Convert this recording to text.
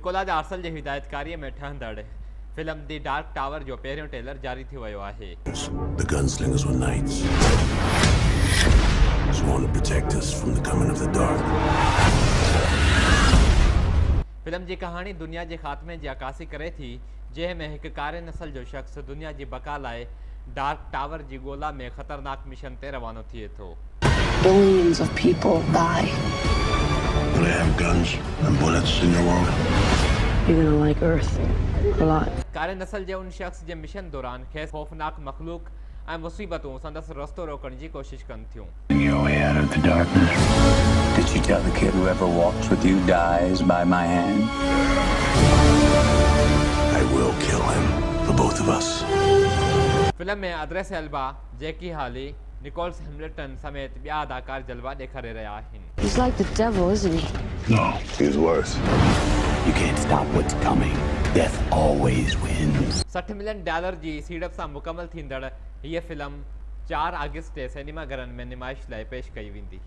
Nicola आर्सल जे हिदायतकारीअ में ठहंदड़ film the Dark tower जो पहिरियों ट्रेलर जारी थी वियो आहे। The gunslingers were knights, sworn to protect us from the coming of the dark. Film जी कहानी दुनिया जे ख़ात्मे जी अकासी करे थी, जंहिं में हिकु कारे नस्ल जो शख़्स दुनिया जी बका लाइ डार्क टावर जी ॻोल्हा में ख़तरनाक मिशन ते रवानो थिए थो। Billions of people die. Do they have guns and bullets in your world? You're gonna like Earth a lot. कारे नस्ल जे उन शख़्स जे मिशन दौरान खेसि ख़ौफ़नाक मख़लूक ऐं मुसीबतूं संदसि रस्तो रोकण जी कोशिश कनि थियूं। Your way out of the darkness. Did you tell the kid whoever walks with you dies by my hand? I will kill him for both of us. Film में अद्रेस एल्बा, जैकी हाली, निकोल्स हैमिल्टन समेत ॿिया अदाकार जलवा ॾेखारे रहिया आहिनि। He's like the devil, isn't he? No, he's worse. You can't stop what's coming. Death always wins. $60 million जी सीड़प सां मुकमल थींदड़ हीअ फिल्म 4 अगस्त ते सिनेमा घरनि में नुमाइश लाइ पेश कई वेंदी।